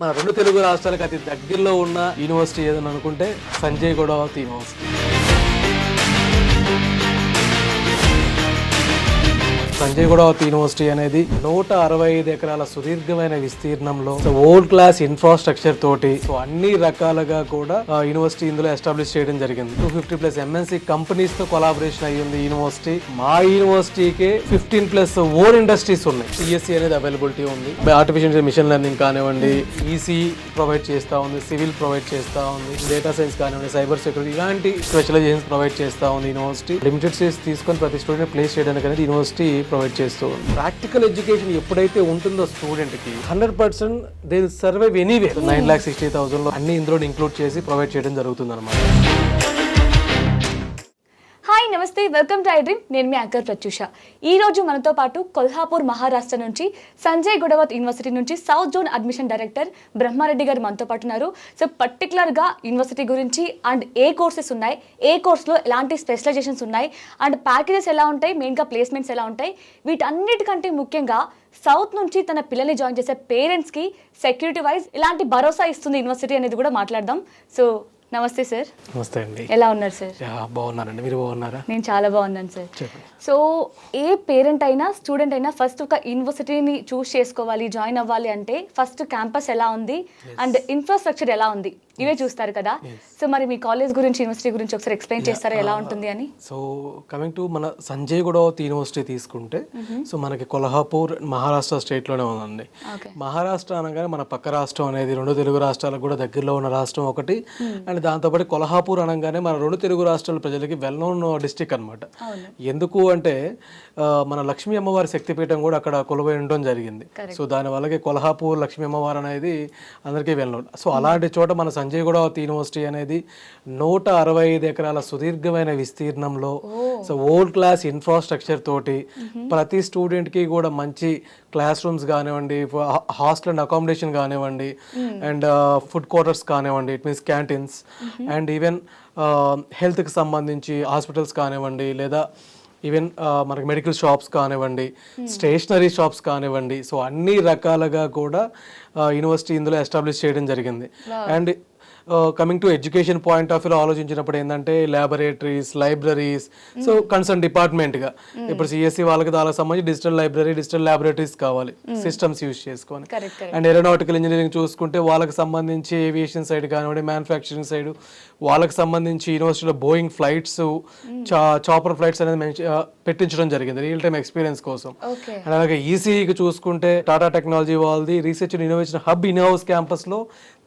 మన రెండు తెలుగు రాష్ట్రాలకు అతి దగ్గరలో ఉన్న యూనివర్సిటీ ఏదని అనుకుంటే సంజయ్ గౌడవతి యూనివర్సిటీ. సంజయ్ గౌడవతి యూనివర్సిటీ అనేది 165 ఎకరాల సుదీర్ఘమైన విస్తీర్ణంలో వరల్డ్ క్లాస్ ఇన్ఫ్రాస్ట్రక్చర్ తోటి అన్ని రకాలుగా కూడా యూనివర్సిటీ ఇందులో ఎస్టాబ్లిష్ చేయడం జరిగింది. 250+ ఎంఎన్సీ కంపెనీస్ తో కొలాబరేషన్ అయ్యింది యూనివర్సిటీ. మా యూనివర్సిటీకి 15+ ఓన్ ఇండస్ట్రీస్ ఉన్నాయి. సిఎస్సి అనేది అవైలబిలిటీ ఉంది. ఆర్టిఫిషియల్ మిషన్ లెర్నింగ్ కానివ్వండి, ఈసీ ప్రొవైడ్ చేస్తా ఉంది, సివిల్ ప్రొవైడ్ చేస్తా ఉంది, డేటా సైన్స్ కానివ్వండి, సైబర్ సెక్యూరిటీ ఇలాంటి స్పెషలైజేషన్స్ ప్రొవైడ్ చేస్తా ఉంది యూనివర్సిటీ. లిమిటెడ్ సీట్స్ తీసుకొని ప్రతి స్టూడెంట్ ప్లేస్ చేయడానికి అనేది యూనివర్సిటీ ప్రొవైడ్ చేస్తూ ఉంది. ప్రాక్టికల్ ఎడ్యుకేషన్ ఎప్పుడైతే ఉంటుందో స్టూడెంట్ కి 100% దే విల్ సర్వైవ్ ఎనీవే. 9,60,000 లో అన్ని ఇందులో ఇంక్లూడ్ చేసి ప్రొవైడ్ చేయడం జరుగుతుంది అనమాట. హాయ్ నమస్తే, వెల్కమ్ టు ఐ డ్రీమ్. నేను మీ యాంకర్ ప్రత్యూష. ఈ రోజు మనతో పాటు కొల్హాపూర్ మహారాష్ట్ర నుంచి సంజయ్ గౌడవతి యూనివర్సిటీ నుంచి south zone admission director Brahmareddy గారు మనతో పాటు ఉన్నారు. సో పర్టికులర్గా యూనివర్సిటీ గురించి అండ్ ఏ కోర్సెస్ ఉన్నాయి, ఏ కోర్సులో ఎలాంటి స్పెషలైజేషన్స్ ఉన్నాయి అండ్ ప్యాకేజెస్ ఎలా ఉంటాయి, మెయిన్గా ప్లేస్మెంట్స్ ఎలా ఉంటాయి, వీటన్నిటికంటే ముఖ్యంగా సౌత్ నుంచి తన పిల్లల్ని జాయిన్ చేసే పేరెంట్స్కి సెక్యూరిటీ వైజ్ ఇలాంటి భరోసా ఇస్తుంది యూనివర్సిటీ అనేది కూడా మాట్లాడదాం. సో నమస్తే సార్. నమస్తే అండి. ఎలా ఉన్నారు సార్? బాగున్నారండి, మీరు బాగున్నారా? నేను చాలా బాగున్నాను సార్. సో ఏ పేరెంట్ అయినా స్టూడెంట్ అయినా ఫస్ట్ ఒక యూనివర్సిటీని చూస్ చేసుకోవాలి, జాయిన్ అవ్వాలి అంటే ఫస్ట్ క్యాంపస్ ఎలా ఉంది అండ్ ఇన్ఫ్రాస్ట్రక్చర్ ఎలా ఉంది ఇవే చూస్తారు కదా. సో మరి మీ కాలేజ్ గురించి, యూనివర్సిటీ గురించి ఒకసారి ఎక్స్ప్లెయిన్ చేస్తారా ఎలా ఉంటుంది అని? సో కమింగ్ టు మన సంజయ్ గౌడవతి యూనివర్సిటీ తీసుకుంటే, సో మనకి కొల్హాపూర్ మహారాష్ట్ర స్టేట్లోనే ఉందండి. మహారాష్ట్ర అనగానే మన పక్క రాష్ట్రం అనేది రెండు తెలుగు రాష్ట్రాలకు కూడా దగ్గరలో ఉన్న రాష్ట్రం ఒకటి. అండ్ దాంతోపాటు కొల్హాపూర్ అనగానే మన రెండు తెలుగు రాష్ట్రాల ప్రజలకి వెల్ నోన్ డిస్ట్రిక్ట్ అనమాట. ఎందుకు అంటే మన లక్ష్మీ అమ్మవారి శక్తిపీఠం కూడా అక్కడ కొలువై ఉండడం జరిగింది. సో దానివల్ల కొల్హాపూర్ లక్ష్మీ అమ్మవారు అనేది అందరికీ వెల్ నోన్. సో అలాంటి చోట మన సంజయ్ గౌడవతి యూనివర్సిటీ అనేది 165 ఎకరాల సుదీర్ఘమైన విస్తీర్ణంలో సో వరల్డ్ క్లాస్ ఇన్ఫ్రాస్ట్రక్చర్ తోటి ప్రతి స్టూడెంట్కి కూడా మంచి క్లాస్ రూమ్స్ కానివ్వండి, హాస్టల్ అండ్ అకామిడేషన్ కానివ్వండి, అండ్ ఫుడ్ క్వార్టర్స్ కానివ్వండి, it means canteens, and even హెల్త్కి సంబంధించి హాస్పిటల్స్ కానివ్వండి, లేదా ఈవెన్ మనకి మెడికల్ షాప్స్ కానివ్వండి, స్టేషనరీ షాప్స్ కానివ్వండి, సో అన్ని రకాలుగా కూడా యూనివర్సిటీ ఇందులో ఎస్టాబ్లిష్ చేయడం జరిగింది. And coming to education point of వ్యూలో ఆలోచించినప్పుడు ఏంటంటే ల్యాబొరేటరీస్, లైబ్రరీస్, సో కన్సర్న్ డిపార్ట్మెంట్గా ఇప్పుడు సిఎస్సి వాళ్ళకి దానికి సంబంధించి డిజిటల్ లైబ్రరీ, డిజిటల్ ల్యాబొరేటరీస్ కావాలి సిస్టమ్స్ యూజ్ చేసుకొని. అండ్ ఏరోనాటికల్ ఇంజనీరింగ్ చూసుకుంటే వాళ్ళకి సంబంధించి ఏవియేషన్ సైడ్ కానివ్వండి, మ్యానుఫ్యాక్చరింగ్ సైడ్ వాళ్ళకి సంబంధించి యూనివర్సిటీలో బోయింగ్ ఫ్లైట్స్, చాపర్ ఫ్లైట్స్ అనేది పెట్టించడం జరిగింది రియల్ టైమ్ ఎక్స్పీరియన్స్ కోసం. అండ్ అలాగే ఈసీఈకి చూసుకుంటే టాటా టెక్నాలజీ వాళ్ళది research and innovation hub in house క్యాంపస్లో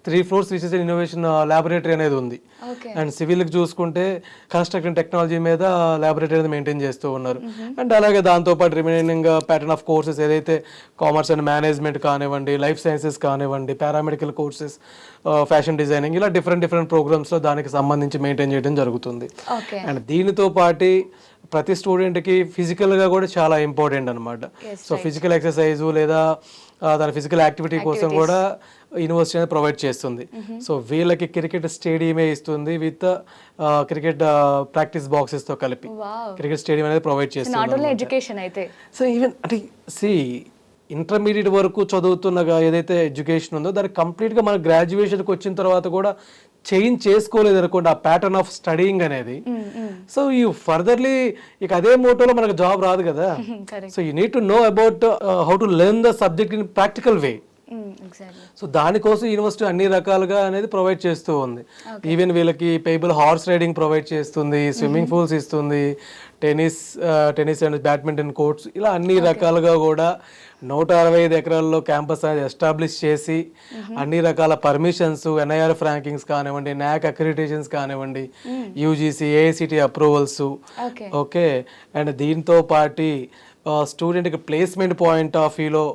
3 floors research and innovation laboratory అనేది ఉంది. అండ్ సివిల్కి చూసుకుంటే కన్స్ట్రక్షన్ టెక్నాలజీ మీద ల్యాబొరేటరీ అనేది మెయింటైన్ చేస్తూ ఉన్నారు. అండ్ అలాగే దాంతోపాటు రిమైనింగ్ ప్యాటర్న్ ఆఫ్ కోర్సెస్ ఏదైతే కామర్స్ అండ్ మేనేజ్మెంట్ కానివ్వండి, లైఫ్ సైన్సెస్ కానివ్వండి, పారామెడికల్ కోర్సెస్, ఫ్యాషన్ డిజైనింగ్, ఇలా డిఫరెంట్ ప్రోగ్రామ్స్లో దానికి సంబంధించి మెయింటైన్ చేయడం జరుగుతుంది. అండ్ దీనితో పాటు ప్రతి స్టూడెంట్కి ఫిజికల్గా కూడా చాలా ఇంపార్టెంట్ అనమాట. సో ఫిజికల్ ఎక్సర్సైజు లేదా దాని ఫిజికల్ యాక్టివిటీ కోసం కూడా యూనివర్సిటీ అనేది ప్రొవైడ్ చేస్తుంది. సో వీళ్ళకి క్రికెట్ స్టేడియమే ఇస్తుంది విత్ క్రికెట్ ప్రాక్టీస్ బాక్సెస్తో కలిపి క్రికెట్ స్టేడియం అనేది ప్రొవైడ్ చేస్తుంది. సో ఈవెన్ అంటే ఇంటర్మీడియట్ వరకు చదువుతున్న ఏదైతే ఎడ్యుకేషన్ ఉందో దానికి కంప్లీట్గా మన గ్రాడ్యుయేషన్కి వచ్చిన తర్వాత కూడా చేంజ్ చేసుకోలేదు అనుకోండి ఆ ప్యాటర్న్ ఆఫ్ స్టడీయింగ్ అనేది. సో ఈ ఫర్దర్లీ ఇక అదే మోటోలో మనకు జాబ్ రాదు కదా. So you need to know about how to learn the subject in practical way. So దానికోసం యూనివర్సిటీ అన్ని రకాలుగా అనేది ప్రొవైడ్ చేస్తూ ఉంది. ఈవెన్ వీళ్ళకి పేబుల్ హార్స్ రైడింగ్ ప్రొవైడ్ చేస్తుంది, స్విమ్మింగ్ పూల్స్ ఇస్తుంది, టెన్నిస్ అండ్ బ్యాడ్మింటన్ కోర్ట్స్, ఇలా అన్ని రకాలుగా కూడా 165 ఎకరాల్లో క్యాంపస్ అనేది ఎస్టాబ్లిష్ చేసి అన్ని రకాల పర్మిషన్స్, ఎన్ఐఆర్ ర్యాంకింగ్స్ కానివ్వండి, నాక్ అక్రిడిటేషన్స్ కానివ్వండి, UGC, AICTE approvals, okay. And దీంతో పాటు స్టూడెంట్కి ప్లేస్మెంట్ పాయింట్ ఆఫ్ వ్యూలో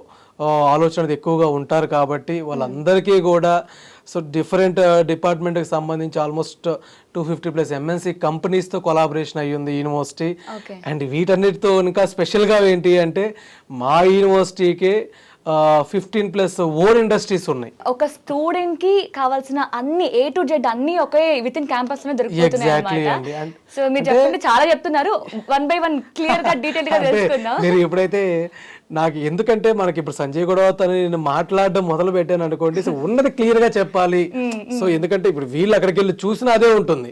ఆలోచన ఎక్కువగా ఉంటారు కాబట్టి వాళ్ళందరికీ కూడా సో డిఫరెంట్ డిపార్ట్మెంట్కి సంబంధించి ఆల్మోస్ట్ 250+ ఎంఎన్సీ కంపెనీస్తో కొలాబరేషన్ అయ్యింది యూనివర్సిటీ. అండ్ వీటన్నిటితో ఇంకా స్పెషల్గా ఏంటి అంటే మా యూనివర్సిటీకి 15+ ఓన్ ఇండస్ట్రీస్ ఉన్నాయి. ఒక స్టూడెంట్ కి కావాల్సిన అన్ని A to Z అన్ని ఒకే విత్ ఇన్ క్యాంపస్ లోనే దొరుకుతున్నాయి అన్నమాట. సో మీరు చెప్పండి, చాలా చెప్తున్నారు, 1 by 1 క్లియర్ గా డీటెయిల్ గా తెలుసుకుందాం. మీరు ఎప్పుడైతే నాకు ఎందుకంటే మనకి ఇప్పుడు సంజయ్ గొడవత్ అని నేను మాట్లాడడం మొదలు పెట్టాను అనుకోండి, సో ఉన్నది క్లియర్ గా చెప్పాలి. సో ఎందుకంటే ఇప్పుడు వీళ్ళు అక్కడికి వెళ్ళి చూసినా అదే ఉంటుంది,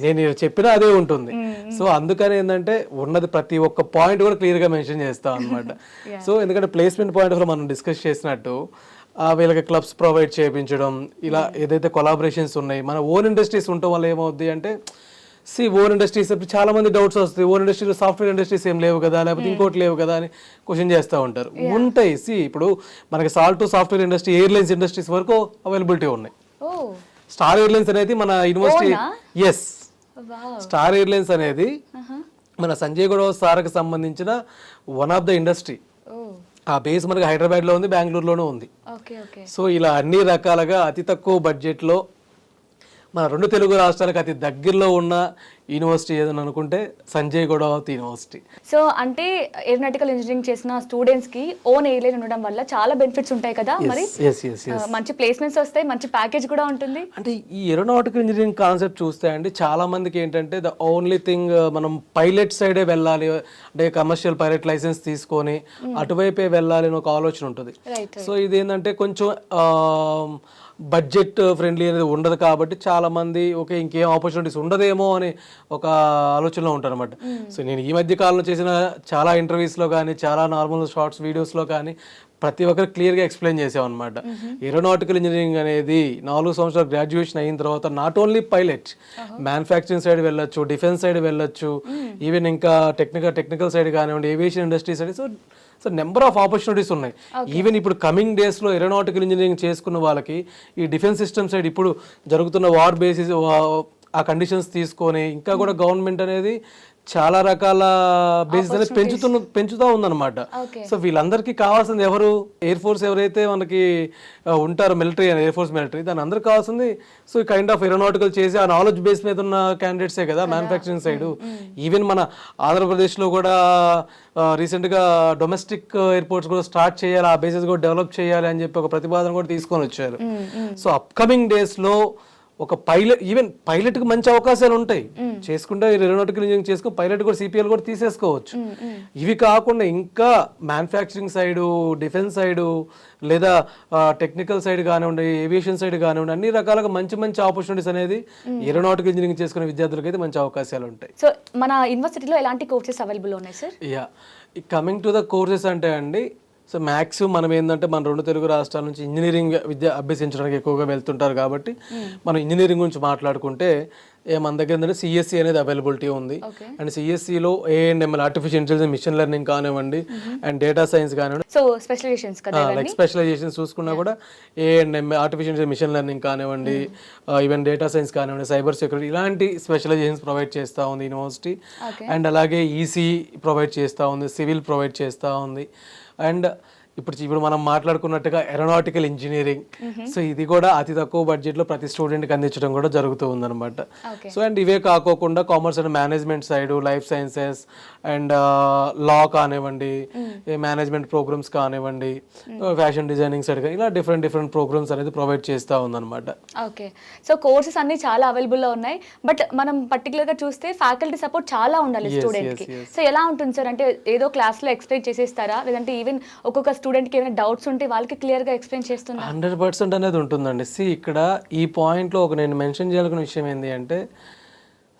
నేను చెప్పినా అదే ఉంటుంది. సో అందుకని ఏంటంటే ఉన్నది ప్రతి ఒక్క పాయింట్ కూడా క్లియర్ గా మెన్షన్ చేస్తాం అనమాట. సో ఎందుకంటే ప్లేస్మెంట్ పాయింట్ ఆఫ్ మనం డిస్కస్ చేసినట్టు వీళ్ళకి క్లబ్స్ ప్రొవైడ్ చేయించడం, ఇలా ఏదైతే కొలాబరేషన్స్ ఉన్నాయి, మన ఓన్ ఇండస్ట్రీస్ ఉండటం వల్ల ఏమవుద్ది అంటే ఓన్ ఇండస్ట్రీస్ చాలా మంది డౌట్స్ వస్తాయి, ఓన్ ఇండస్ట్రీలో సాఫ్ట్వేర్ ఇండస్ట్రీస్ ఏం లేవు కదా, లేకపోతే ఇంకోటి లేవు కదా అని క్వశ్చన్ చేస్తూ ఉంటారు. ఉంటాయి. ఇప్పుడు మనకి salt software industry, airlines industries వరకు అవైలబిలిటీ ఉన్నాయి. స్టార్ ఎయిర్లైన్స్ అనేది మన యూనివర్సిటీ, ఎస్, స్టార్ ఎయిర్లైన్స్ అనేది మన సంజయ్ గొడవత్ సార్కి సంబంధించిన వన్ ఆఫ్ ద ఇండస్ట్రీ. ఆ బేస్ మనకి హైదరాబాద్లో ఉంది, బెంగళూరులోనూ ఉంది. సో ఇలా అన్ని రకాలుగా అతి తక్కువ బడ్జెట్లో మన రెండు తెలుగు రాష్ట్రాలకు అతి దగ్గరలో ఉన్న యూనివర్సిటీ ఏదని అనుకుంటే సంజయ్ గొడవత్ యూనివర్సిటీ. సో అంటే ఏరోనాటికల్ ఇంజనీరింగ్ చేసిన స్టూడెంట్స్ కి ఓన్ ఎయిర్లైన్ ఉండడం వల్ల చాలా బెనిఫిట్స్ ఉంటాయి కదా, మరి మంచి ప్లేస్మెంట్స్ వస్తాయి, మంచి ప్యాకేజ్ కూడా ఉంటుంది. అంటే ఈ ఏరోనాటికల్ ఇంజనీరింగ్ కాన్సెప్ట్ చూస్తే అండి చాలా మందికి ఏంటంటే ద ఓన్లీ థింగ్ మనం పైలట్ సైడే వెళ్ళాలి, అంటే కమర్షియల్ పైలట్ లైసెన్స్ తీసుకొని అటువైపే వెళ్ళాలి అని ఒక ఆలోచన ఉంటుంది. సో ఇది ఏంటంటే కొంచెం బడ్జెట్ ఫ్రెండ్లీ అనేది ఉండదు కాబట్టి చాలా మంది ఓకే ఇంకేం ఆపర్చునిటీస్ ఉండదేమో అని ఒక ఆలోచనలో ఉంటారు అనమాట. సో నేను ఈ మధ్య కాలంలో చేసిన చాలా ఇంటర్వ్యూస్లో కానీ చాలా నార్మల్ షార్ట్స్ వీడియోస్లో కానీ ప్రతి ఒక్కరు క్లియర్గా ఎక్స్ప్లెయిన్ చేసామన్నమాట. ఏరోనాటికల్ ఇంజనీరింగ్ అనేది 4 సంవత్సరాలు గ్రాడ్యుయేషన్ అయిన తర్వాత not only pilot, manufacturing side వెళ్ళొచ్చు, డిఫెన్స్ సైడ్ వెళ్ళొచ్చు, ఈవెన్ ఇంకా టెక్నికల్ సైడ్ కానివ్వండి, aviation industry side. So number of opportunities ఉన్నాయి. ఈవెన్ ఇప్పుడు కమింగ్ డేస్లో ఏరోనాటికల్ ఇంజనీరింగ్ చేసుకున్న వాళ్ళకి ఈ డిఫెన్స్ సిస్టమ్ సైడ్ ఇప్పుడు జరుగుతున్న వార్ బేసిస్ ఆ కండిషన్స్ తీసుకొని ఇంకా కూడా గవర్నమెంట్ అనేది చాలా రకాల బేసిస్ అనేది పెంచుతూ ఉందన్నమాట. సో వీళ్ళందరికీ కావాల్సింది ఎవరు? ఎయిర్ ఫోర్స్ ఎవరైతే మనకి ఉంటారో, మిలిటరీ అని, ఎయిర్ ఫోర్స్ మిలిటరీ, దాని అందరికి కావాల్సింది సో కైండ్ ఆఫ్ ఏరోనాటికల్ చేసి ఆ నాలెడ్జ్ బేస్ మీద ఉన్న క్యాండిడేట్సే కదా మ్యానుఫ్యాక్చరింగ్ సైడ్. ఈవెన్ మన ఆంధ్రప్రదేశ్లో కూడా రీసెంట్గా డొమెస్టిక్ ఎయిర్పోర్ట్స్ కూడా స్టార్ట్ చేయాలి, ఆ బేసిస్ కూడా డెవలప్ చేయాలి అని చెప్పి ఒక ప్రతిపాదన కూడా తీసుకొని వచ్చారు. సో అప్కమింగ్ డేస్లో ఒక పైలట్, ఈవెన్ పైలట్కి మంచి అవకాశాలు ఉంటాయి చేసుకుంటే, ఏరోనాటికల్ ఇంజనీరింగ్ చేసుకుని పైలట్ కూడా సిపిఎల్ కూడా తీసేసుకోవచ్చు. ఇవి కాకుండా ఇంకా మ్యానుఫ్యాక్చరింగ్ సైడు, డిఫెన్స్ సైడు, లేదా టెక్నికల్ సైడ్ కానివ్వండి, ఏవియేషన్ సైడ్ కానివ్వండి, అన్ని రకాలుగా మంచి మంచి ఆపర్చునిటీస్ అనేది ఏరోనాటికల్ ఇంజనీరింగ్ చేసుకునే విద్యార్థులకు అయితే మంచి అవకాశాలు ఉంటాయి. సో మన యూనివర్సిటీలో ఎలాంటి కోర్సెస్ అవైలబుల్ ఉన్నాయి sir? Coming to the courses అంటే అండి, సో మ్యాక్సిమం మనం ఏంటంటే మన రెండు తెలుగు రాష్ట్రాల నుంచి ఇంజనీరింగ్ విద్య అభ్యసించడానికి ఎక్కువగా వెళ్తుంటారు కాబట్టి మనం ఇంజనీరింగ్ గురించి మాట్లాడుకుంటే మన దగ్గర ఏంటంటే సిఎస్సి అనేది అవైలబిలిటీ ఉంది. అండ్ సిఎస్సిలో AML, artificial intelligence, machine learning కానివ్వండి, అండ్ డేటా సైన్స్ కానివ్వండి, సో స్పెషలైజేషన్స్ కదా, లైక్ స్పెషలైజేషన్ చూసుకున్నా కూడా ఏఎంఎల్, ఆర్టిఫిషియల్ మిషన్ లెర్నింగ్ కానివ్వండి, ఈవెన్ డేటా సైన్స్ కానివ్వండి, సైబర్ సెక్యూరిటీ, ఇలాంటి స్పెషలైజేషన్స్ ప్రొవైడ్ చేస్తూ ఉంది యూనివర్సిటీ. అండ్ అలాగే ఈసీ ప్రొవైడ్ చేస్తూ ఉంది, సివిల్ ప్రొవైడ్ చేస్తూ ఉంది. అండ్ ఇప్పుడు మనం మాట్లాడుకున్నట్టుగా ఏరోనాటికల్ ఇంజనీరింగ్, సో ఇది కూడా అతి తక్కువ బడ్జెట్లో ప్రతి స్టూడెంట్కి అందించడం కూడా జరుగుతూ ఉందన్నమాట. సో అండ్ ఇవే కాకోకుండా commerce and management side, life sciences and law కానివ్వండి, మేనేజ్మెంట్ ప్రోగ్రామ్స్ కానివ్వండి, ఫ్యాషన్ డిజైనింగ్ సైడ్, ఇలా డిఫరెంట్ ప్రోగ్రామ్స్ అనేది ప్రొవైడ్ చేస్తూ ఉందన్నమాట. ఓకే, సో కోర్సెస్ అన్ని చాలా అవైలబుల్లో ఉన్నాయి. బట్ మనం పర్టికులర్గా చూస్తే ఫ్యాకల్టీ సపోర్ట్ చాలా ఉండాలి స్టూడెంట్కి. సో ఎలా ఉంటుంది సార్? అంటే ఏదో క్లాస్లో ఎక్స్ప్లెయిన్ చేసేస్తారా, లేదంటే ఈవెన్ ఒక్కొక్క స్టూడెంట్కి ఏమైనా డౌట్స్ ఉంటే వాళ్ళకి క్లియర్గా ఎక్స్ప్లెయిన్ చేస్తున్నా? 100% అనేది ఉంటుందండి. ఇక్కడ ఈ పాయింట్లో ఒక నేను మెన్షన్ చేయాలనుకున్న విషయం ఏంటి అంటే,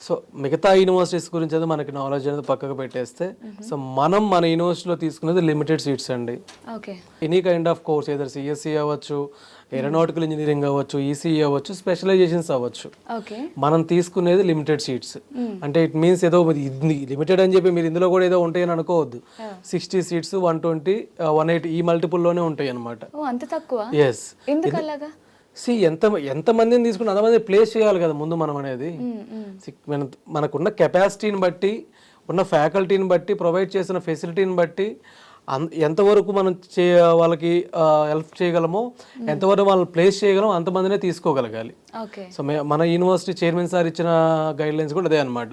సో మిగతా యూనివర్సిటీస్ గురించి అయితే మనకి నాలెడ్జ్ అనేది పక్కకు పెట్టేస్తే, సో మనం మన యూనివర్సిటీలో తీసుకునేది లిమిటెడ్ సీట్స్ అండి. Any kind of course, either CSC అవ్వచ్చు, ఏరోనాటికల్ ఇంజనీరింగ్ అవ్వచ్చు, ఈసీఈ అవ్వచ్చు, స్పెషలైజేషన్స్ అవ్వచ్చు, మనం తీసుకునేది లిమిటెడ్ సీట్స్. అంటే ఇట్ మీన్స్ ఏదో లిమిటెడ్ అని చెప్పి మీరు ఇందులో కూడా ఏదో ఉంటాయని అనుకోవద్దు. 60 సీట్స్, 120, 180 ఈ మల్టిపుల్లోనే ఉంటాయి అనమాట. ఎస్, ఎంత మందిని తీసుకుని అంతమంది ప్లేస్ చేయాలి కదా ముందు మనం అనేది. మనకున్న కెపాసిటీని బట్టి, ఉన్న ఫ్యాకల్టీని బట్టి, ప్రొవైడ్ చేసిన ఫెసిలిటీని బట్టి ఎంతవరకు మనం వాళ్ళకి హెల్ప్ చేయగలమో, ఎంతవరకు వాళ్ళని ప్లేస్ చేయగలమో అంతమందినే తీసుకోగలగాలి. సో మన యూనివర్సిటీ చైర్మన్ సార్ ఇచ్చిన గైడ్ లైన్స్ కూడా అదే అనమాట.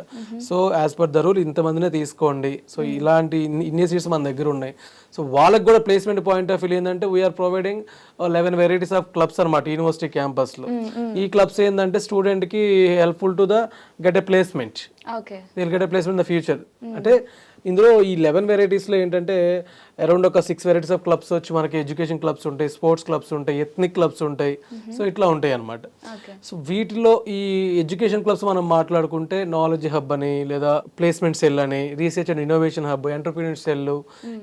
So as per the rule ఇంతమందినే తీసుకోండి. సో ఇలాంటి ఇన్ని సీట్స్ మన దగ్గర ఉన్నాయి. సో వాళ్ళకి కూడా ప్లేస్మెంట్ పాయింట్ ఆఫ్ వ్యూ ఏంటంటే we're providing 11 varieties of clubs అనమాట యూనివర్సిటీ క్యాంపస్లో. ఈ క్లబ్స్ ఏంటంటే స్టూడెంట్కి helpful to the get a placement, will get a placement in the future. అంటే ఇందులో ఈ 11 వెరైటీస్లో ఏంటంటే అరౌండ్ ఒక 6 వెరైటీస్ ఆఫ్ క్లబ్స్ వచ్చి మనకి ఎడ్యుకేషన్ క్లబ్స్ ఉంటాయి, స్పోర్ట్స్ క్లబ్స్ ఉంటాయి, ఎథ్నిక్ క్లబ్స్ ఉంటాయి. సో ఇట్లా ఉంటాయి అన్నమాట. సో వీటిలో ఈ ఎడ్యుకేషన్ క్లబ్స్ మనం మాట్లాడుకుంటే నాలెడ్జ్ హబ్ అని, లేదా ప్లేస్మెంట్ సెల్ అని, research and innovation hub, entrepreneur cell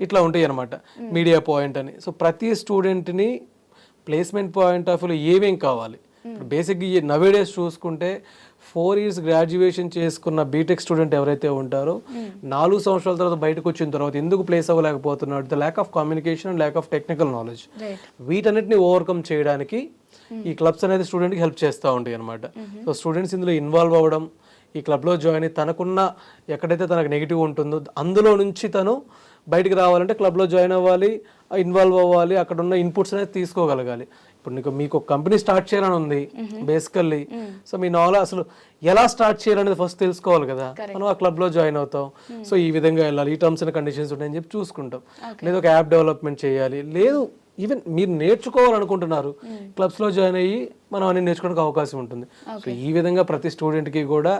ఇట్లా ఉంటాయి అనమాట, మీడియా పాయింట్ అని. సో ప్రతి స్టూడెంట్ని ప్లేస్మెంట్ పాయింట్ ఆఫ్ వ్యూలో ఏమేం కావాలి, బేసిక్గా ఈ నవేడేస్ చూసుకుంటే 4 years గ్రాడ్యుయేషన్ చేసుకున్న బీటెక్ స్టూడెంట్ ఎవరైతే ఉంటారో 4 సంవత్సరాల తర్వాత బయటకు వచ్చిన తర్వాత ఎందుకు ప్లేస్ అవ్వలేకపోతున్నాడు, the lack of communication and lack of technical knowledge, వీటన్నిటిని ఓవర్కమ్ చేయడానికి ఈ క్లబ్స్ అనేది స్టూడెంట్కి హెల్ప్ చేస్తూ ఉంటాయి అనమాట. సో స్టూడెంట్స్ ఇందులో ఇన్వాల్వ్ అవ్వడం, ఈ క్లబ్లో జాయిన్ అయ్యి తనకున్న ఎక్కడైతే తనకు నెగిటివ్ ఉంటుందో అందులో నుంచి తను బయటికి రావాలంటే క్లబ్లో జాయిన్ అవ్వాలి, ఇన్వాల్వ్ అవ్వాలి, అక్కడ ఉన్న ఇన్పుట్స్ అనేది తీసుకోగలగాలి. ఇప్పుడు మీకు ఒక కంపెనీ స్టార్ట్ చేయాలని ఉంది బేసికల్లీ, సో మీ నాలెడ్జ్ అసలు ఎలా స్టార్ట్ చేయాలనేది ఫస్ట్ తెలుసుకోవాలి కదా. మనం ఆ క్లబ్లో జాయిన్ అవుతాం, సో ఈ విధంగా వెళ్ళాలి, ఈ టర్మ్స్ అండ్ కండిషన్స్ ఉంటాయని చెప్పి చూసుకుంటాం. లేదా ఒక యాప్ డెవలప్మెంట్ చేయాలి, లేదు ఈవెన్ మీరు నేర్చుకోవాలనుకుంటున్నారు, క్లబ్స్లో జాయిన్ అయ్యి మనం అన్ని నేర్చుకోవడానికి అవకాశం ఉంటుంది. సో ఈ విధంగా ప్రతి స్టూడెంట్కి కూడా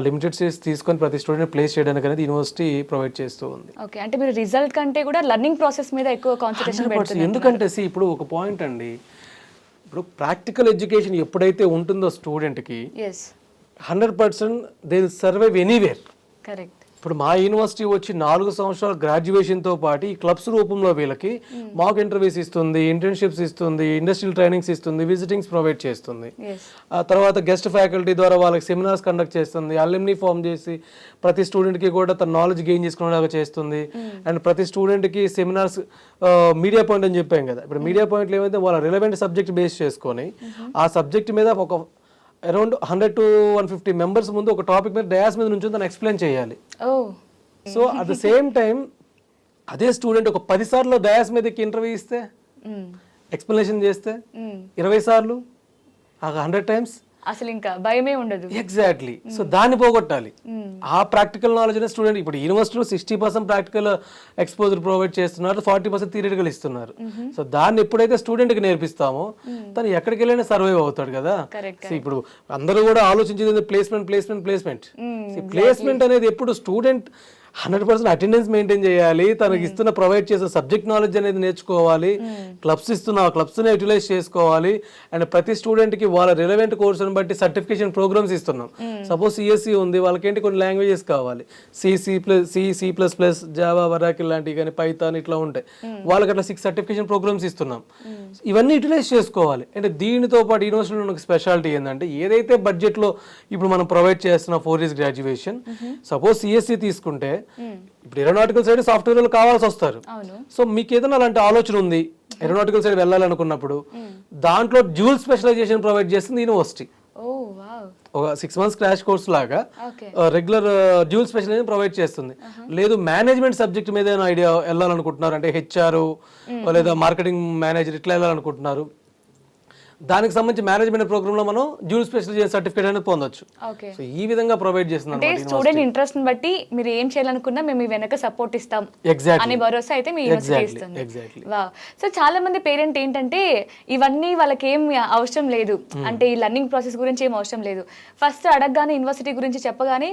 లిమిటెడ్ సీట్స్ తీసుకొని ప్రతి స్టూడెంట్ ప్లేస్ చేయడానికి అనేది యూనివర్సిటీ ప్రొవైడ్ చేస్తూ ఉంది. ఓకే, అంటే మీరు రిజల్ట్ కంటే కూడా లెర్నింగ్ ప్రాసెస్ మీద ఎక్కువ కాన్సంట్రేషన్ పెడుతున్నారు. ఎందుకంటే ఇప్పుడు ఒక పాయింట్ అండి, ఇప్పుడు ప్రాక్టికల్ ఎడ్యుకేషన్ ఎప్పుడైతే ఉంటుందో స్టూడెంట్కి 100% they will survive anywhere. Correct. ఇప్పుడు మా యూనివర్సిటీ వచ్చి 4 సంవత్సరాల గ్రాడ్యుయేషన్తో పాటు ఈ క్లబ్స్ రూపంలో వీళ్ళకి మాక్ ఇంటర్వ్యూస్ ఇస్తుంది, ఇంటర్న్షిప్స్ ఇస్తుంది, ఇండస్ట్రియల్ ట్రైనింగ్స్ ఇస్తుంది, విజిటింగ్స్ ప్రొవైడ్ చేస్తుంది. ఆ తర్వాత గెస్ట్ ఫ్యాకల్టీ ద్వారా వాళ్ళకి సెమినార్స్ కండక్ట్ చేస్తుంది, అల్యూమినీ ఫామ్ చేసి ప్రతి స్టూడెంట్కి కూడా తన నాలెడ్జ్ గెయిన్ చేసుకునేలాగా చేస్తుంది. అండ్ ప్రతి స్టూడెంట్కి సెమినార్స్ మీడియా పాయింట్ అని చెప్పాం కదా, ఇప్పుడు మీడియా పాయింట్లు ఏమైతే వాళ్ళ రిలవెంట్ సబ్జెక్ట్ బేస్ చేసుకొని ఆ సబ్జెక్ట్ మీద ఒక అరౌండ్ 100 to 150 మెంబర్స్ ముందు ఒక టాపిక్ మీద డయాస్ మీద నుంచి తను ఎక్స్ప్లెయిన్ చేయాలి. So at the same time అదే స్టూడెంట్ ఒక 10 సార్లు డయాస్ మీదకి ఇంటర్వ్యూ ఇస్తే, ఎక్స్ప్లెనేషన్ చేస్తే 20 సార్లు 100 times అసలు ఇంకా భయమే ఉండదు. ఎగ్జాక్ట్లీ. సో దాన్ని పోగొట్టాలి. ఆ ప్రాక్టికల్ నాలెడ్జ్ అనేది స్టూడెంట్, ఇప్పుడు యూనివర్సిటీలో 60% ప్రాక్టికల్ ఎక్స్పోజర్ ప్రొవైడ్ చేస్తున్నారు, 40% థియరిటికల్ ఇస్తున్నారు. సో దాన్ని ఎప్పుడైతే స్టూడెంట్కి నేర్పిస్తామో తను ఎక్కడికి వెళ్ళినా సర్వైవ్ అవుతాడు కదా. సో ఇప్పుడు అందరూ కూడా ఆలోచించేది ప్లేస్మెంట్ అనేది ఎప్పుడు స్టూడెంట్ 100% అటెండెన్స్ మెయింటైన్ చేయాలి, తనకి ఇస్తున్న ప్రొవైడ్ చేసే సబ్జెక్ట్ నాలెడ్జ్ అనేది నేర్చుకోవాలి, క్లబ్స్ ఇస్తున్న ఆ క్లబ్స్ని యూటిలైజ్ చేసుకోవాలి. అండ్ ప్రతి స్టూడెంట్కి వాళ్ళ రిలవెంట్ కోర్సుని బట్టి సర్టిఫికేషన్ ప్రోగ్రామ్స్ ఇస్తున్నాం. సపోజ్ సిఎస్సి ఉంది, వాళ్ళకేంటి కొన్ని లాంగ్వేజెస్ కావాలి, C++, జావా, వరాకిల్ లాంటివి కానీ, పైథాన్ ఇట్లా ఉంటాయి, వాళ్ళకి అట్లా 6 సర్టిఫికేషన్ ప్రోగ్రామ్స్ ఇస్తున్నాం. ఇవన్నీ యూటిలైజ్ చేసుకోవాలి. అంటే దీనితో పాటు యూనివర్సిటీలో మనకు స్పెషాలిటీ ఏంటంటే ఏదైతే బడ్జెట్లో ఇప్పుడు మనం ప్రొవైడ్ చేస్తున్న 4 years గ్రాడ్యుయేషన్, సపోజ్ సిఎస్సి తీసుకుంటే ఇప్పుడు ఏరోనాటికల్ సైడ్ సాఫ్ట్వేర్ కావాల్సి వస్తారు. సో మీకు ఏదైనా అలాంటి ఆలోచన ఉంది ఏరోనాటికల్ సైడ్ వెళ్ళాలనుకున్నప్పుడు, దాంట్లో డ్యూల్ స్పెషలైజేషన్ ప్రొవైడ్ చేస్తుంది యూనివర్సిటీ. ఒక 6 months క్రాష్ కోర్స్ లాగా రెగ్యులర్ డ్యూల్ స్పెషలైజేషన్ ప్రొవైడ్ చేస్తుంది. లేదు మేనేజ్మెంట్ సబ్జెక్ట్ మీద ఏదైనా ఐడియా వెళ్ళాలనుకుంటున్నారు అంటే హెచ్ఆర్ లేదా మార్కెటింగ్ మేనేజర్ ఇట్లా వెళ్ళాలనుకుంటున్నారు, దానికి సంబంధించి మేనేజ్మెంట్ ప్రోగ్రామ్ లో మనం డ్యూల్ స్పెషల్ సర్టిఫికేట్ అనేది పొందొచ్చు. సో ఈ విధంగా ప్రొవైడ్ చేస్తున్నాం. స్టూడెంట్ ఇంట్రెస్ట్ ని బట్టి మీరు ఏం చేయాలనుకున్నా మేము మీ వెనక సపోర్ట్ ఇస్తాం అనే భరోసా అయితే మీ యూనివర్సిటీ ఇస్తుంది. వావ్. సో చాలా మంది పేరెంట్ ఏంటంటే ఇవన్నీ వాళ్ళకి ఏం అవసరం లేదు, అంటే ఈ లర్నింగ్ ప్రాసెస్ గురించి ఏం అవసరం లేదు, ఫస్ట్ అడగగానే యూనివర్సిటీ గురించి చెప్పగానే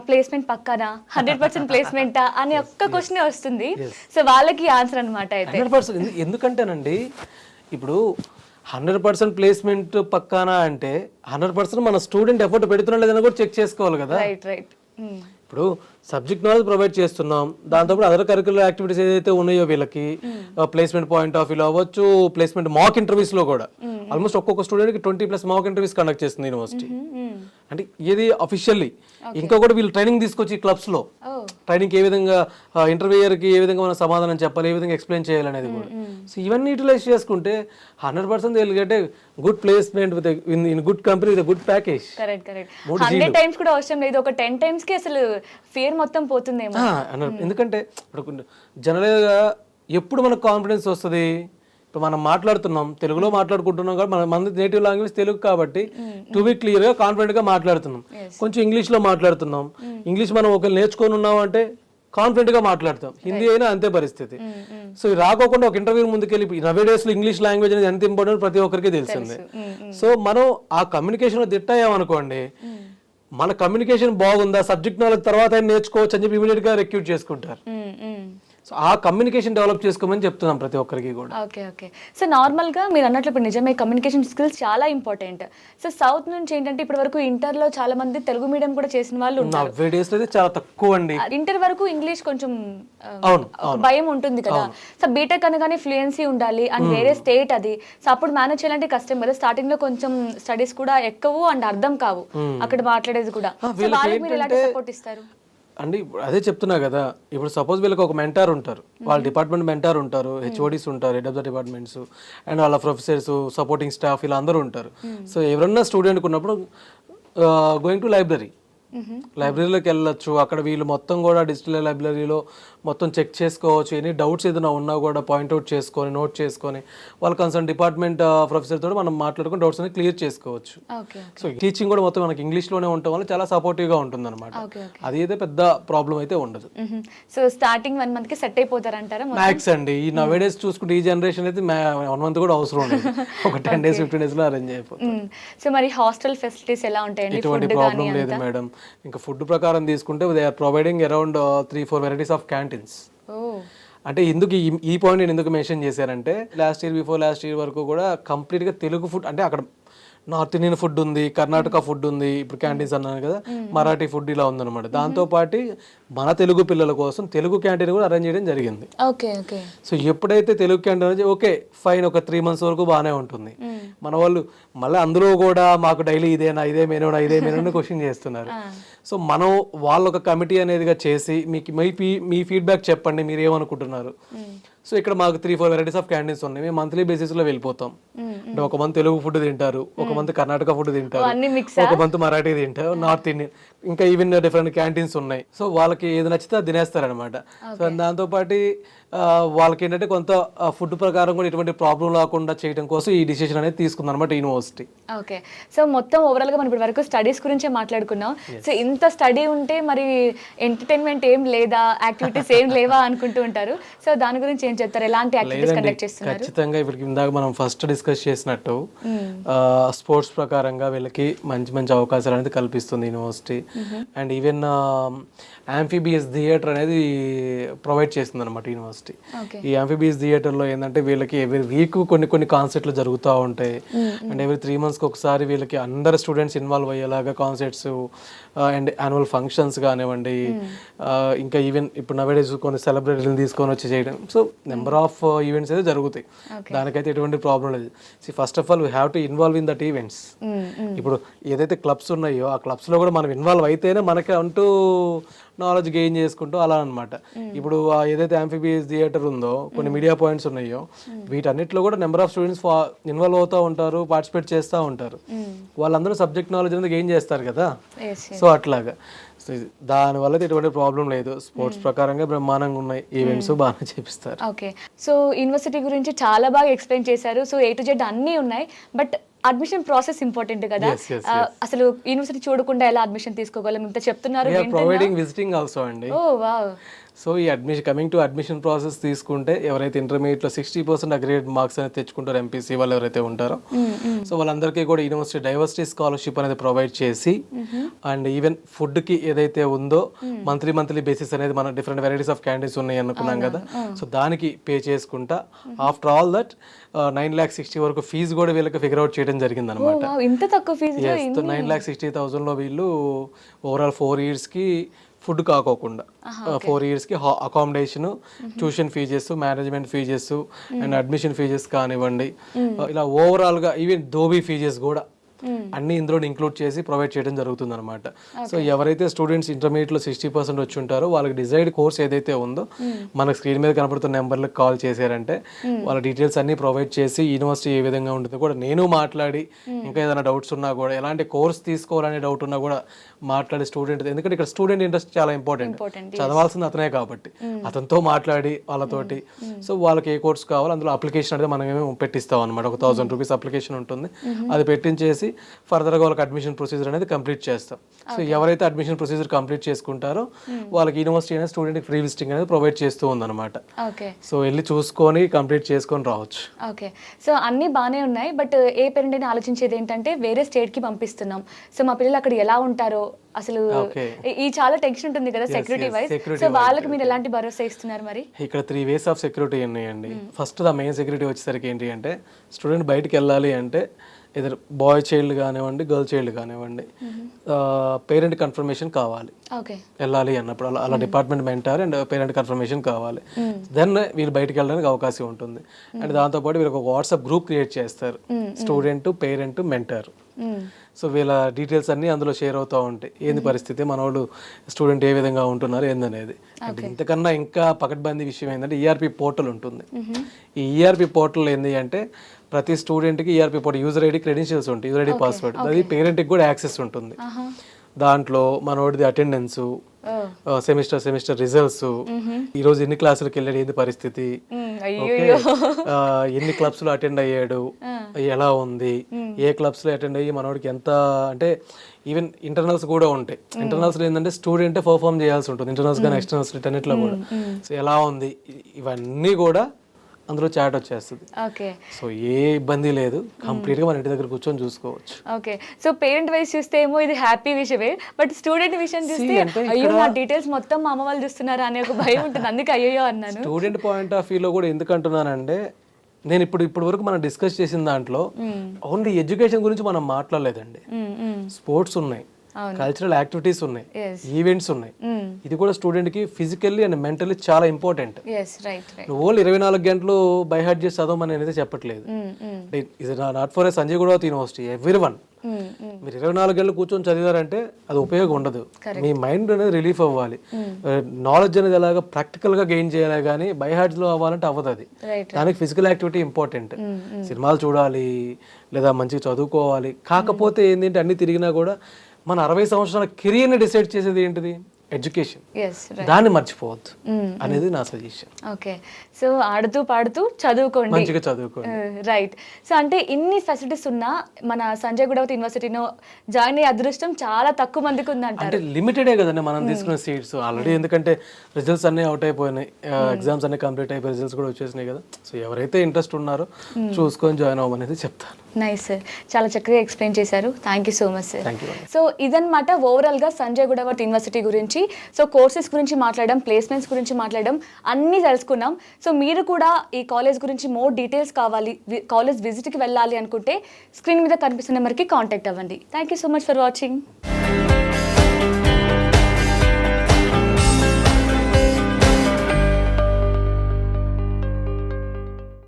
ప్లేస్మెంట్ పక్కనా 100% ప్లేస్మెంటా అనే ఒక్క క్వశ్చన్ వస్తుంది. సో వాళ్ళకి ఆన్సర్ అనమాట అయితే 100%. ఎందుకంటేనండి ఇప్పుడు 100% ప్లేస్మెంట్ పక్కానా అంటే 100% మన స్టూడెంట్ ఎఫర్ట్ పెడుతున్నా లేదని కూడా చెక్ చేసుకోవాలి కదా. రైట్. ఇప్పుడు సబ్జెక్ట్ నాలెడ్జ్ ప్రొవైడ్ చేస్తున్నాం, దాంతోపాటు అదర్ కరిక్యులర్ యాక్టివిటీస్ ఏదైతే ఉన్నాయో వీళ్ళకి ప్లేస్మెంట్ పాయింట్ ఆఫ్ వ్యూలో అవ్వచ్చు, ప్లేస్మెంట్ మాక్ ఇంటర్వ్యూస్ లో కూడా ఆల్మోస్ట్ ఒక్కొక్క స్టూడెంట్కి 20+ మాక్ ఇంటర్వ్యూస్ కండక్ట్ చేస్తుంది యూనివర్సిటీ. అంటే ఇది అఫీషియల్లీ. ఇంకా కూడా వీళ్ళు ట్రైనింగ్ తీసుకొచ్చి క్లబ్స్ లో ట్రైనింగ్ ఏ విధంగా ఇంటర్వ్యూయర్కి ఏ విధంగా మనం సమాధానం చెప్పాలి, ఏ విధంగా ఎక్స్ప్లెయిన్ చేయాలనేది కూడా. సో ఇవన్నీ యూటిలైజ్ చేసుకుంటే 100% they will get a good placement with in good company with good package. Correct. 100 times కూడా అవసరం లేదు, ఒక 10 times కి అసలు ఫియర్ మొత్తం పోతుందేమో. ఎందుకంటే ఇప్పుడు జనరల్గా ఎప్పుడు మనకు కాన్ఫిడెన్స్ వస్తుంది, ఇప్పుడు మనం మాట్లాడుతున్నాం తెలుగులో మాట్లాడుకుంటున్నాం కాబట్టి మన నేటివ్ లాంగ్వేజ్ తెలుగు కాబట్టి టు బి క్లియర్గా కాన్ఫిడెంట్గా మాట్లాడుతున్నాం. కొంచెం ఇంగ్లీష్లో మాట్లాడుతున్నాం, ఇంగ్లీష్ మనం ఒకరు నేర్చుకొని ఉన్నాం అంటే కాన్ఫిడెంట్గా మాట్లాడతాం, హిందీ అయినా అంతే పరిస్థితి. సో రాకోకుండా ఒక ఇంటర్వ్యూ ముందుకెళ్ళి నవేడేస్లో ఇంగ్లీష్ లాంగ్వేజ్ అనేది ఎంత ఇంపార్టెంట్ ప్రతి ఒక్కరికి తెలిసిందే. సో మనం ఆ కమ్యూనికేషన్లో దిట్టయ్యామనుకోండి, మన కమ్యూనికేషన్ బాగుందా, సబ్జెక్ట్ నాలెడ్జ్ తర్వాత అయినా నేర్చుకోవచ్చు అని చెప్పి ఇమీడియట్గా రిక్రూట్ చేసుకుంటారు. సో ఆ కమ్యూనికేషన్ డెవలప్ చేసుకోమని చెప్తున్నాం ప్రతి ఒక్కరికి కూడా. Okay okay. సో నార్మల్గా మీరు అన్నట్లు ఇప్పుడు నిజమే కమ్యూనికేషన్ స్కిల్స్ చాలా ఇంపార్టెంట్. సో సౌత్ నుంచి ఏంటంటే ఇప్పటి వరకు ఇంటర్లో చాలా మంది తెలుగు మీడియం కూడా చేసిన వాళ్ళు ఉన్నారు. నవ్వే డేస్ అయితే చాలా తక్కువ అండి. ఇంటర్ వరకు ఇంగ్లీష్ కొంచెం అవును, భయం ఉంటుంది కదా. సో బీటెక్ అనగానే ఫ్లూయెన్సీ ఉండాలి అండ్ వేరే స్టేట్ అది. సో అప్పుడు మేనేజ్ చేయాలంటే కష్టం కదా. స్టార్టింగ్ లో కొంచెం స్టడీస్ కూడా ఎక్కువ అండ్ అర్థం కావు అక్కడ మాట్లాడేది కూడా. సో వాళ్ళకి మీరు ఎలాంటి సపోర్ట్ ఇస్తారు అండి? అదే చెప్తున్నా కదా, ఇప్పుడు సపోజ్ వీళ్ళకి ఒక మెంటార్ ఉంటారు, వాళ్ళ డిపార్ట్మెంట్ మెంటార్ ఉంటారు, హెచ్ఓడీస్ ఉంటారు, head of the departments and వాళ్ళ ప్రొఫెసర్స్, సపోర్టింగ్ స్టాఫ్, ఇలా అందరూ ఉంటారు. సో ఎవరన్నా స్టూడెంట్కి ఉన్నప్పుడు గోయింగ్ టు లైబ్రరీలోకి వెళ్ళొచ్చు. అక్కడ వీళ్ళు మొత్తం కూడా డిజిటల్ లైబ్రరీలో మొత్తం చెక్ చేసుకోవచ్చు. ఎనీ డౌట్స్ ఏదైనా ఉన్నా కూడా పాయింట్అవుట్ చేసుకొని నోట్ చేసుకొని వాళ్ళ కన్సర్న్ డిపార్ట్మెంట్ ప్రొఫెసర్ తోటి మనం మాట్లాడుకుని డౌట్స్ అన్ని క్లియర్ చేసుకోవచ్చు. సో టీచింగ్ కూడా మొత్తం మనకి ఇంగ్లీష్లోనే ఉండటం వల్ల చాలా సపోర్టివ్గా ఉంటుంది అనమాట. అది అయితే పెద్ద ప్రాబ్లం అయితే ఉండదు. సో స్టార్టింగ్ 1 month కి సెట్ అయిపోతారంటారా? మ్యాక్స్ అండి. ఈ నవ్ డేస్ చూసుకుంటే ఈ జనరేషన్ అయితే 1 month కూడా అవసరం లేదు. ఒక 10 days 15 days లో అరేంజ్ అయిపోతుంది. సో మరి హాస్టల్ ఫెసిలిటీస్ ఎలా ఉంటాయండి? ఎటువంటి ప్రాబ్లం లేదు మేడం. ఇంకా ఫుడ్ ప్రకారం తీసుకుంటే they are providing around 3-4 varieties of canteens. అంటే ఎందుకు ఈ పాయింట్ నేను ఎందుకు మెన్షన్ చేశానంటే బిఫోర్ లాస్ట్ ఇయర్ వరకు కూడా కంప్లీట్గా తెలుగు ఫుడ్, అంటే అక్కడ నార్త్ ఇండియన్ ఫుడ్ ఉంది, కర్ణాటక ఫుడ్ ఉంది, ఇప్పుడు క్యాంటీన్స్ అన్నాను కదా, మరాఠీ ఫుడ్ ఇలా ఉందన్నమాట. దాంతోపాటు మన తెలుగు పిల్లల కోసం తెలుగు క్యాంటీన్ కూడా అరేంజ్ చేయడం జరిగింది. సో ఎప్పుడైతే తెలుగు క్యాంటీన్ అనేది ఓకే ఫైన్, ఒక 3 months వరకు బాగానే ఉంటుంది. మన వాళ్ళు మళ్ళీ అందులో కూడా మాకు డైలీ ఇదే మెనూనా క్వశ్చన్ చేస్తున్నారు. సో మనం వాళ్ళు ఒక కమిటీ అనేదిగా చేసి మీకు మీ ఫీడ్బ్యాక్ చెప్పండి, మీరు ఏమనుకుంటున్నారు. సో ఇక్కడ మాకు 3-4 varieties ఆఫ్ క్యాంటీన్స్ ఉన్నాయి. మేము మంత్లీ బేసిస్లో వెళ్ళిపోతాం. అంటే ఒక మంత్ తెలుగు ఫుడ్ తింటారు, ఒక మంత్ కర్ణాటక ఫుడ్ తింటారు, ఒక మంత్ మరాఠీ తింటారు, నార్త్ ఇండియన్, ఇంకా ఈవెన్ డిఫరెంట్ క్యాంటీన్స్ ఉన్నాయి. సో వాళ్ళకి ఏది నచ్చితే అది తినేస్తారనమాట. సో దాంతోపాటు వాళ్ళకి ఏంటంటే కొంత ఫుడ్ ప్రకారం కూడా ఎటువంటి ప్రాబ్లం రాకుండా చేయడం కోసం ఈ డిసిషన్ అనేది తీసుకుంది అనమాట యూనివర్సిటీ. ఓకే. సో మొత్తం ఓవరాల్ గా మనం ఇప్పటి వరకు స్టడీస్ గురించే మాట్లాడుకున్నాం. సో ఇంత స్టడీ ఉంటే మరి ఎంటర్టైన్మెంట్ ఏం లేదా, యాక్టివిటీస్ ఏం లేవా అనుకుంటూ ఉంటారు. సో దాని గురించి ఏం చెప్తారు? ఎలాంటి యాక్టివిటీస్ కండక్ట్ చేస్తున్నారు? ఖచ్చితంగా ఇప్పుడు ఇందాక మనం ఫస్ట్ డిస్కస్ చేసినట్టు స్పోర్ట్స్ ప్రకారంగా వీళ్ళకి మంచి మంచి అవకాశాలు అనేది కల్పిస్తుంది university. And even amphibious theatre అనేది ప్రొవైడ్ చేస్తుంది అనమాట యూనివర్సిటీ. ఈ యాంఫీబియస్ థియేటర్లో ఏంటంటే వీళ్ళకి ఎవ్రీ వీక్ కొన్ని కాన్సర్ట్లు జరుగుతూ ఉంటాయి. అండ్ ఎవ్రీ 3 months ఒకసారి వీళ్ళకి అందరు స్టూడెంట్స్ ఇన్వాల్వ్ అయ్యేలాగా కాన్సర్ట్స్ అండ్ యాన్యువల్ ఫంక్షన్స్ కానివ్వండి, ఇంకా ఈవెన్ ఇప్పుడు నవేడేస్ కొన్ని సెలబ్రిటీలను తీసుకొని వచ్చి చేయడం. సో నెంబర్ ఆఫ్ ఈవెంట్స్ అయితే జరుగుతాయి. దానికైతే ఎటువంటి ప్రాబ్లం లేదు. First of all we have to involve in that events. ఇప్పుడు ఏదైతే క్లబ్స్ ఉన్నాయో ఆ క్లబ్స్లో కూడా మనం ఇన్వాల్వ్ అయితేనే మనకి అంటూ నాలెడ్జ్ గెయిన్ చేసుకుంటూ అలా అనమాట. ఇప్పుడు ఏదైతే యాంఫీబియస్ థియేటర్ ఉందో, కొన్ని మీడియా పాయింట్స్ ఉన్నాయో, వీటన్నిటిలో కూడా నెంబర్ ఆఫ్ స్టూడెంట్స్ ఇన్వాల్వ్ అవుతూ ఉంటారు, పార్టిసిపేట్ చేస్తూ ఉంటారు. వాళ్ళందరూ సబ్జెక్ట్ నాలెడ్జ్ అనేది గెయిన్ చేస్తారు కదా. సో అట్లాగా దానివల్ల ఎటువంటి ప్రాబ్లం లేదు. స్పోర్ట్స్ ప్రకారంగా బ్రహ్మాండంగా ఉన్నాయి, ఈవెంట్స్ బాగా చేపిస్తారు. ఓకే. సో యూనివర్సిటీ గురించి చాలా బాగా ఎక్స్ప్లెయిన్ చేశారు. సో A to Z అన్నీ ఉన్నాయి, బట్ అడ్మిషన్ ప్రాసెస్ ఇంపార్టెంట్ కదా. అసలు యూనివర్సిటీ చూడకుండా ఎలా అడ్మిషన్ తీసుకోగలం ఇంత చెప్తున్నారు. ప్రొవైడింగ్ విజిటింగ్ ఆల్సో అండి. ఓ వావ్. సో ఈ కమింగ్ టు అడ్మిషన్ ప్రాసెస్ తీసుకుంటే ఎవరైతే ఇంటర్మీడియట్లో 60% అగ్రిగేట్ మార్క్స్ అనేది తెచ్చుకుంటారో ఎంపీసీ వాళ్ళు ఎవరైతే ఉంటారో, సో వాళ్ళందరికీ కూడా యూనివర్సిటీ డైవర్సిటీ స్కాలర్షిప్ అనేది ప్రొవైడ్ చేసి, అండ్ ఈవెన్ ఫుడ్కి ఏదైతే ఉందో మంత్లీ బేసిస్ అనేది మన డిఫరెంట్ వెరైటీస్ ఆఫ్ క్యాంటీన్స్ ఉన్నాయి అనుకున్నాం కదా. సో దానికి పే చేసుకుంటా ఆఫ్టర్ ఆల్ దట్ 9,60,000 వరకు ఫీజు కూడా వీళ్ళకి ఫిగర్ అవుట్ చేయడం జరిగింది అనమాట. 9,60,000లో వీళ్ళు ఓవరాల్ 4 yearsకి ఫుడ్ కాకోకుండా 4 yearsకి accommodation, tuition fees, management fees and admission fees కానివ్వండి, ఇలా ఓవరాల్గా ఈవెన్ ధోబీ ఫీజెస్ కూడా అన్ని ఇందులో ఇంక్లూడ్ చేసి ప్రొవైడ్ చేయడం జరుగుతుంది అనమాట. సో ఎవరైతే స్టూడెంట్స్ ఇంటర్మీడియట్లో 60% వచ్చి ఉంటారో వాళ్ళకి డిజైర్డ్ కోర్స్ ఏదైతే ఉందో మనకు స్క్రీన్ మీద కనపడుతున్న నెంబర్లకు కాల్ చేశారంటే వాళ్ళ డీటెయిల్స్ అన్ని ప్రొవైడ్ చేసి యూనివర్సిటీ ఏ విధంగా ఉంటుందో కూడా నేను మాట్లాడి, ఇంకా ఏదైనా డౌట్స్ ఉన్నా కూడా, ఎలాంటి కోర్స్ తీసుకోవాలనే డౌట్ ఉన్నా కూడా మాట్లాడి స్టూడెంట్, ఎందుకంటే ఇక్కడ స్టూడెంట్ ఇంట్రెస్ట్ చాలా ఇంపార్టెంట్, చదవాల్సింది అతనే కాబట్టి అతనితో మాట్లాడి వాళ్ళతోటి సో వాళ్ళకి ఏ కోర్స్ కావాలో అందులో అప్లికేషన్ అనేది మనం ఏమో పెట్టిస్తాం అనమాట. ఒక 1,000 రూపీస్ అప్లికేషన్ ఉంటుంది, అది పెట్టించేసి చేసి ఫర్దర్గా వాళ్ళకి అడ్మిషన్ ప్రొసీజర్ అనేది కంప్లీట్ చేస్తాం. సో ఎవరైతే అడ్మిషన్ ప్రొసీజర్ కంప్లీట్ చేసుకుంటారో వాళ్ళకి యూనివర్సిటీ అనేది స్టూడెంట్కి ఫ్రీ విజిటింగ్ అనేది ప్రొవైడ్ చేస్తూ ఉందన్నమాట. ఓకే. సో వెళ్ళి చూసుకొని కంప్లీట్ చేసుకొని రావచ్చు. ఓకే. సో అన్నీ బాగానే ఉన్నాయి, బట్ ఏ పేరెంట్ అయినా ఆలోచించేది ఏంటంటే వేరే స్టేట్కి పంపిస్తున్నాం, సో మా పిల్లలు అక్కడ ఎలా ఉంటారో అసలు ఈ చాలా టెన్షన్ ఉంటుంది కదా సెక్యూరిటీ వైజ్. సో వాళ్ళకి మీరు ఎలాంటి భరోసా ఇస్తున్నారు మరి? ఇక్కడ 3 ways ఆఫ్ సెక్యూరిటీ ఉన్నాయండి. ఫస్ట్ ద మెయిన్ సెక్యూరిటీ వచ్చేసరికి ఏంటి అంటే స్టూడెంట్ బయటికి వెళ్ళాలి అంటే ఇద్దర్ బాయ్ చైల్డ్ కానివ్వండి, గర్ల్ చైల్డ్ కానివ్వండి, పేరెంట్ కన్ఫర్మేషన్ కావాలి వెళ్ళాలి అన్నప్పుడు. అలా department mentor and parent confirmation కావాలి. దెన్ వీళ్ళు బయటికి వెళ్ళడానికి అవకాశం ఉంటుంది. అండ్ దాంతోపాటు వీళ్ళు ఒక వాట్సాప్ గ్రూప్ క్రియేట్ చేస్తారు, స్టూడెంట్, పేరెంట్, మెంటార్. సో వీళ్ళ డీటెయిల్స్ అన్నీ అందులో షేర్ అవుతూ ఉంటాయి. ఏంది పరిస్థితి, మనోడు స్టూడెంట్ ఏ విధంగా ఉంటున్నారు ఏందనేది. అంటే ఇంతకన్నా ఇంకా పకడ్బందీ విషయం ఏంటంటే ఈఆర్పి పోర్టల్ ఉంటుంది. ఈ ఈఆర్పి పోర్టల్ ఏంది అంటే ప్రతి స్టూడెంట్కి ERP portal user ID, credentials ఉంటాయి, యూజర్ ఐడి, పాస్వర్డ్. అది పేరెంట్కి కూడా యాక్సెస్ ఉంటుంది. దాంట్లో మనోడిది అటెండెన్స్, సెమిస్టర్ రిజల్ట్స్, ఈ రోజు ఎన్ని క్లాసులకు వెళ్ళాడు, ఏంది పరిస్థితి, ఎన్ని క్లబ్స్ లో అటెండ్ అయ్యాడు, ఎలా ఉంది, ఏ క్లబ్స్ లో అటెండ్ అయ్యి మనోడికి ఎంత, అంటే ఈవెన్ ఇంటర్నల్స్ కూడా ఉంటాయి. ఇంటర్నల్స్ ఏంటంటే స్టూడెంట్ పర్ఫార్మ్ చేయాల్సి ఉంటుంది, ఇంటర్నల్స్ కానీ ఎక్స్టర్నల్స్ అన్నిట్లో కూడా. సో ఎలా ఉంది ఇవన్నీ కూడా అందులో చాట్ వచ్చేస్తుంది. సో ఏ ఇబ్బంది లేదు, కంప్లీట్ గా మన ఇంటి దగ్గర కూర్చొని చూసుకోవచ్చు. ఓకే. సో పేరెంట్ వైస్ చూస్తే ఏమో ఇది హ్యాపీ విషయమే, బట్ స్టూడెంట్ విషయం చూస్తే అయ్యో నా డీటెయిల్స్ మొత్తం మా అమ్మ వాళ్ళు చూస్తున్నారా అనే ఒక భయం ఉంటుంది, అందుకే అయ్యో అన్నాను. స్టూడెంట్ పాయింట్ ఆఫ్ వ్యూలో కూడా ఎందుకు అంటున్నానంటే నేను ఇప్పుడు వరకు మనం డిస్కస్ చేసిన దాంట్లో ఓన్లీ ఎడ్యుకేషన్ గురించి మనం మాట్లాడలేదండి. స్పోర్ట్స్ ఉన్నాయి, కల్చరల్ యాక్టివిటీస్ ఉన్నాయి, ఈవెంట్స్ ఉన్నాయి. ఇది కూడా స్టూడెంట్ కి ఫిజికల్లీ అండ్ మెంటల్లీ చాలా ఇంపార్టెంట్. నువ్వు ఓన్లీ 24 గంటలు బై హార్ట్ చేసి చదవమని అనేది చెప్పట్లేదు. ఇది not for a Sanjay Gudavathi university, everyone. మీరు 24 గంటలు కూర్చొని చదివారంటే అది ఉపయోగం ఉండదు. మీ మైండ్ అనేది రిలీఫ్ అవ్వాలి. నాలెడ్జ్ అనేది ఎలాగా ప్రాక్టికల్ గా గెయిన్ చేయాలి, కానీ బై హార్ట్స్ లో అవ్వాలంటే అవ్వదు. అది దానికి ఫిజికల్ యాక్టివిటీ ఇంపార్టెంట్. సినిమాలు చూడాలి లేదా మంచిగా చదువుకోవాలి. కాకపోతే ఏంటంటే అన్ని తిరిగినా కూడా మన 60 సంవత్సరాల కెరియర్ని డిసైడ్ చేసేది ఏంటిది, ఎడ్యుకేషన్. దాన్ని మర్చిపోవద్దు అనేది నా సజెషన్. ఓకే. సో ఆడుతూ పాడుతూ చదువుకోండి, మంచిగా చదువుకోండి. రైట్. సో అంటే ఇన్ని ఫెసిలిటీస్ ఉన్నా మన సంజయ్ గూడవతి యూనివర్సిటీలో జాయిన్ అయ్యే అదృష్టం చాలా తక్కువ మందికి ఉందంటారు. అంటే లిమిటెడే కదండి మనం తీసుకున్న సీట్స్ ఆల్రెడీ. ఎందుకంటే రిజల్ట్స్ అన్నీ అవుట్ అయిపోయినాయి, ఎగ్జామ్స్ అన్ని కంప్లీట్ అయిపోయి రిజల్ట్స్ కూడా వచ్చేసినాయి కదా. సో ఎవరైతే ఇంట్రెస్ట్ ఉన్నారో చూసుకొని జాయిన్ అవ్వమనేది చెప్తాను. నైస్ సార్, చాలా చక్కగా ఎక్స్ప్లెయిన్ చేశారు. Thank you so much sir. So ఇదన్నమాట ఓవరాల్గా సంజయ్ గూడవతి యూనివర్సిటీ గురించి. సో కోర్సెస్ గురించి మాట్లాడడం, ప్లేస్మెంట్స్ గురించి మాట్లాడడం, అన్నీ తెలుసుకున్నాం. సో మీరు కూడా ఈ కాలేజ్ గురించి మోర్ డీటెయిల్స్ కావాలి, కాలేజ్ విజిట్కి వెళ్ళాలి అనుకుంటే స్క్రీన్ మీద కనిపిస్తున్న నెంబర్కి కాంటాక్ట్ అవ్వండి. Thank you so much for watching.